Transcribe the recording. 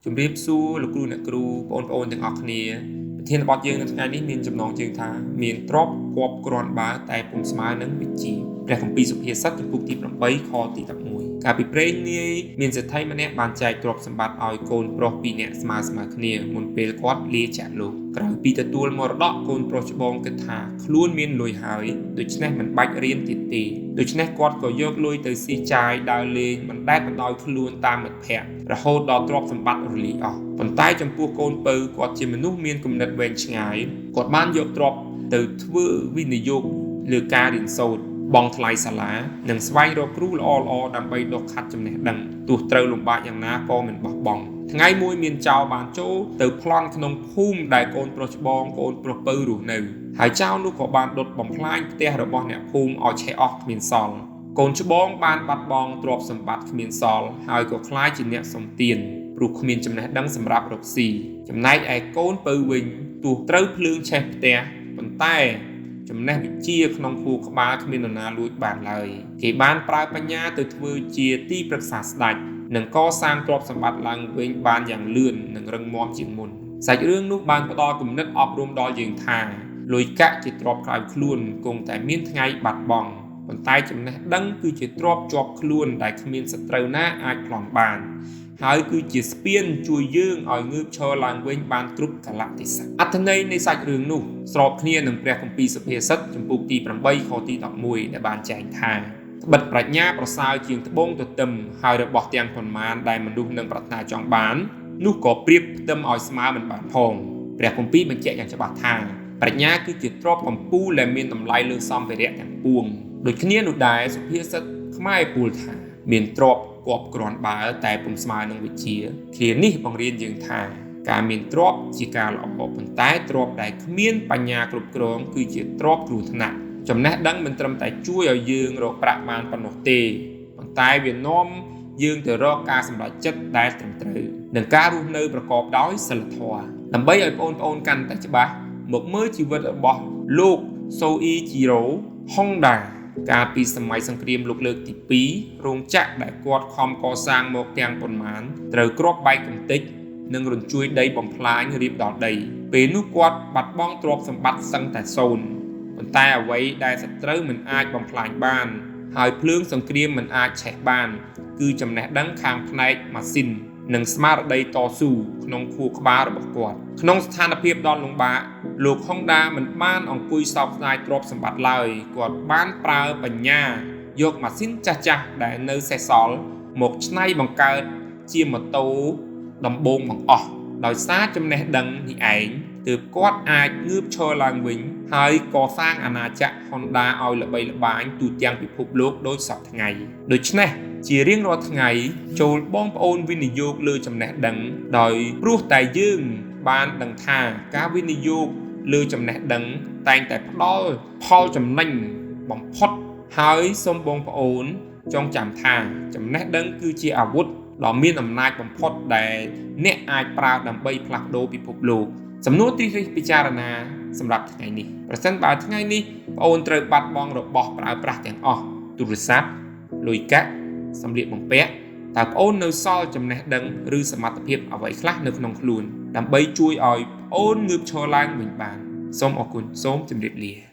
ជំរាបសួរលោកគ្រូអ្នកគ្រូបងប្អូនទាំងអស់គ្នាប្រធានបទយើងនៅថ្ងៃនេះមានចំណងជើងថាមានទ្រព្យគប់គ្រាន់បើតែពុំស្មើនឹងវិជ្ជាព្រះគម្ពីរសុភាសិតចំពុកទី8ខទី11កាលពីព្រេងនាយមានសេដ្ឋីម្នាក់បានចែកទ្រព្យសម្បត្តិឲ្យកូនប្រុស2នាក់ស្មើគ្នាមុនពេលគាត់លាចាកលោកក្រោយពីទទួលមរតកកូនប្រុសច្បងគិតថាខ្លួនមានលុយហើយដូច្នេះមិនបាច់រៀនទៀតទេដូច្នេះគាត់ក៏យកលុយទៅស៊ីចាយដើរលេងបណ្ដែតបណ្ដោយខ្លួនតាមមិត្តភ័ក្តិរហូតដល់ទ្រព្យសម្បត្តិរលាយអស់ប៉ុន្តែចំពោះកូនពៅគាត់ជាមនុស្សមានគំនិតវែងឆ្ងាយគាត់បានយកទ្រព្យទៅធ្វើវិនិយោគលើការរៀនសូត្របង់ថ្លៃសាលានិងស្វែងរកគ្រូល្អៗដើម្បីដុសខាត់ចំណេះដឹងទោះត្រូវលំបាកយ៉ាងណាក៏មិនបោះបង់ថ្ងៃមួយមានចៅបានចូលទៅប្លន់ក្នុងភូមិដែលកូនប្រុសច្បងកូនប្រុសពៅរស់នៅហើយចៅនោះក៏បានដុតបំផ្លាញផ្ទះរបស់អ្នកភូមិឲ្យឆេះអស់គ្មានសល់កូនច្បងបានបាត់បង់ទ្រព្យសម្បត្តិគ្មានសល់ហើយក៏ក្លាយជាអ្នកសំទានព្រោះគ្មានចំណេះដឹងសម្រាប់រកស៊ីចំណែកឯកូនពៅវិញទោះត្រូវភ្លើងឆេះផ្ទះប៉ុន្តែចំណេះវិជ្ជាក្នុងខួរក្បាលគ្មាននរណាលួចបានឡើយគេបានប្រើបញ្ញាទៅធ្វើជាទីប្រឹក្សាស្ដេចនិងកសាងទ្រព្យសម្បត្តិឡើងវិញបានយ៉ាងលឿននិងរឹងមាំជាងមុនសាច់រឿងនោះបានផ្ដល់គំនិតអប់រំដល់យើងថាលុយកាក់ជាទ្រព្យក្រោយខ្លួនគង់តែមានថ្ងៃបាត់បង់ប៉ុន្តែចំណេះដឹងគឺជាទ្រព្យជាប់ខ្លួនដែលគ្មានសត្រូវណាអាចប្លន់បានហើយគឺជាស្ពានជួយយើងឲ្យងើបឈរឡើងវិញបានគ្រប់កលៈទេសៈអត្ថន័យនៃសាច់រឿងនោះស្របគ្នានឹងព្រះគម្ពីរសុភាសិតចំពុកទី8ខទី11ដែលបានចែងថាត្បិតប្រាជ្ញាប្រសើរជាងត្បូងទទឹមហើយរបស់ទាំងប៉ុន្មានដែលមនុស្សនឹងប្រាថ្នាចង់បាននោះក៏ប្រៀបផ្ទឹមឲ្យស្មើមិនបានផងព្រះគម្ពីរបញ្ជាក់យ៉ាងច្បាស់ថាប្រាជ្ញាគឺជាទ្រព្យកំពូលដែលមានតម្លៃលើសម្ភារៈទាំងពួងដូចគ្នានោះដែរសុភាសិតខ្មែរពោលថាមានទ្រព្យគប់គ្រាន់បើតែពុំស្មើនឹងវិជ្ជាឃ្លានេះបង្រៀនយើងថាការមានទ្រព្យជាការល្អប៉ុន្តែទ្រព្យដែលគ្មានបញ្ញាគ្រប់គ្រងគឺជាទ្រព្យគ្រោះថ្នាក់ចំណេះដឹងមិនត្រឹមតែជួយឲ្យយើងរកប្រាក់បានប៉ុណ្ណោះទេប៉ុន្តែវានាំយើងទៅរកការសម្រេចចិត្តដែលត្រឹមត្រូវនិងការរស់នៅប្រកបដោយសីលធម៌ដើម្បីឲ្យបងប្អូនកាន់តែច្បាស់មកមើលជីវិតរបស់លោកសូអ៊ីជីរ៉ូហុងដាកាលពីសម័យសង្គ្រាមលោកលើកទី2រោងចក្រដែលគាត់ខំកសាងមកទាំងប៉ុន្មានត្រូវគ្រាប់បែកកំទេចនិងរញ្ជួយដីបំផ្លាញរៀបដល់ដីពេលនោះគាត់បាត់បង់ទ្រព្យសម្បត្តិសឹងតែសូន្យប៉ុន្តែអ្វីដែលសត្រូវមិនអាចបំផ្លាញបានហើយភ្លើងសង្គ្រាមមិនអាចឆេះបានគឺចំណេះដឹងខាងផ្នែកម៉ាស៊ីននិងស្មារតីតស៊ូក្នុងខួរក្បាលរបស់គាត់ក្នុងស្ថានភាពដ៏លំបាកលោកហុងដាមិនបានអង្គុយសោកស្ដាយទ្រព្យសម្បត្តិឡើយគាត់បានប្រើបញ្ញាយកម៉ាស៊ីនចាស់ៗដែលនៅសេសសល់មកច្នៃបង្កើតជាម៉ូតូដំបូងបង្អស់ដោយសារចំណេះដឹងនេះឯងទើបគាត់អាចងើបឈរឡើងវិញហើយកសាងអាណាចក្រ Honda ឲ្យល្បីល្បាញទូទាំងពិភពលោកដូចសពថ្ងៃដូច្នេះជារៀងរាល់ថ្ងៃចូលបងប្អូនវិនិយោគលើចំណេះដឹងដោយព្រោះតែយើងបានដឹងថាការវិនិយោគលើចំណេះដឹងតែងតែផ្ដល់ផលចំណេញបំផុតហើយសូមបងប្អូនចងចាំថាចំណេះដឹងគឺជាអាវុធដ៏មានអំណាចបំផុតដែលអ្នកអាចប្រើដើម្បីផ្លាស់ប្ដូរពិភពលោកសំណួរទីរិះពិចារណាសម្រាប់ថ្ងៃនេះប្រសិនបើថ្ងៃនេះបងអូនត្រូវបាត់បង់របស់ប្រើប្រាស់ទាំងអស់ទូរស័ព្ទលុយកាក់សម្លៀកបំពាក់តើបងអូននៅសល់ចំណេះដឹងឬសមត្ថភាពអ្វីខ្លះនៅក្នុងខ្លួនដើម្បីជួយឲ្យបងអូនងើបឈរឡើងវិញបានសូមអរគុណសូមជម្រាបលា